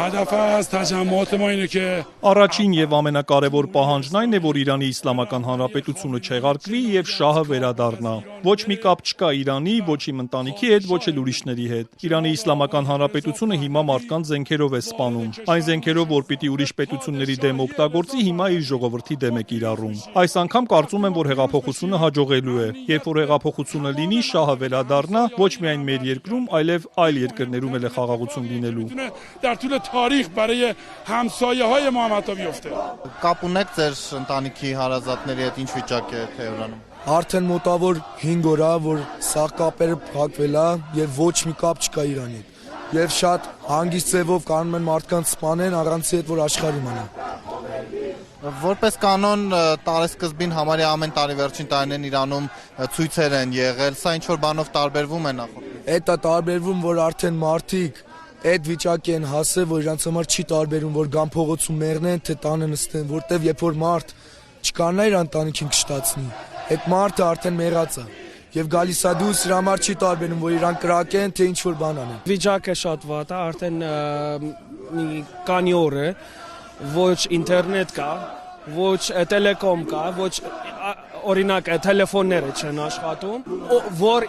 هدف از تجمعات ما اینه که Առաջին եւ ամենակարևոր պահանջն այն է, որ Իրանի Իսլամական Հանրապետությունը չեղարկվի եւ շահը վերադառնա։ Ոչ մի կապ չկա Իրանի, ոչ իմ ընտանիքի հետ, ոչ էլ ուրիշների հետ։ Իրանի Իսլամական Հանրապետությունը հիմա մարդկանց զենքերով է սպանում։ Այն զենքերով, որ պիտի ուրիշ պետությունների դեմ օգտագործի, հիմա իր ժողովրդի դեմ է կիրառում։ Այս անգամ կարծում եմ, որ հեղափոխությունը հաջողելու է։ Երբ որ հեղափոխությունը լինի, շահը վերադառնա, ոչ միայն մեր երկրում, այլև այլ երկրներում էլ է խաղաղություն լինելու։ در طول تاریخ برای همسایه‌های ما هم بیفته. Կապ ունեք ձեր ընտանիքի հարազատների հետ, ինչ վիճակ է Թեհրանում։ Արդեն մոտավոր 5 օր է, որ սա կապերը փակվել է եւ ոչ մի կապ չկա Իրանի հետ։ Եվ շատ հանգիստ ձևով կանում են մարդկանց սպանեն առանց այդ որ աշխարհի մնա։ Որպես կանոն տարեսկզբին համարյա ամեն տարի վերջին տարիներին Իրանում ցույցեր են եղել, սա ինչ որ բանով տարբերվում է նախորդից։ Այդ է տարբերվում, որ արդեն մարդիկ այդ վիճակի են հասել, որ իրանց համար չի տարբերում, որ գան փողոցում մեռնեն, թե տանը նստեն, որտեվ երբ որ մարդ չկանա իր ընտանիքին կշտացնի, այդ մարդը արդեն մեռած է։ Եվ գալիս է դուրս իր համար չի տարբերում, որ իրան կրակեն, թե ինչ որ բան անեն։ Վիճակը շատ վատ է, արդեն մի քանի օր է, ոչ ինտերնետ կա, ոչ տելեկոմ կա, ոչ օրինակ տելեֆոնները չեն աշխատում, որ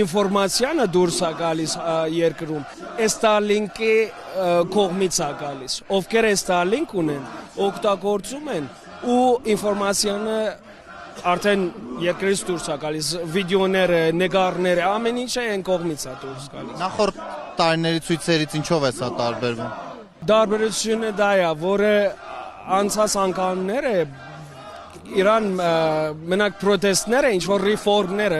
ինֆորմացիանը դուրս է գալիս երկրում, Starlink-ի կողմից է գալիս, ովքեր Starlink ունեն, օգտագործում են ու ինֆորմացիանը արդեն երկրից դուրս է գալիս, վիդեոները, նկարները, ամեն ինչը այն կողմից է դուրս գալիս։ Նախորդ տարիների ցույցերից ինչով է սա տարբերվում։ Տարբերությունը դա է, որը անցած անգամները Իրան մենակ պրոտեստները, ինչ որ ռեֆորմները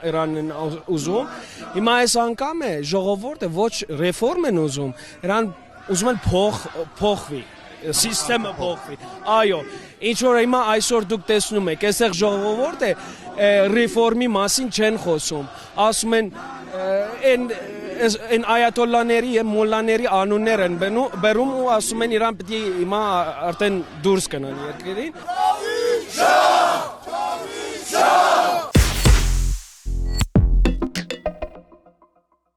Իրանն ուզում, հիմա այս անգամ է ժողովուրդը ոչ ռեֆորմ են ուզում, Իրան ուզում են փոխվի, սիստեմը փոխվի։ Այո, ինչ որ հիմա այսօր դուք տեսնում եք, այսեղ ժողովուրդը ռեֆորմի մասին չեն խոսում, ասում են այն այաթոլլաների եւ մոլլաների անուններ են բերում ու ասում են Իրան պետք է հիմա արդեն դուրս գնան երկրին։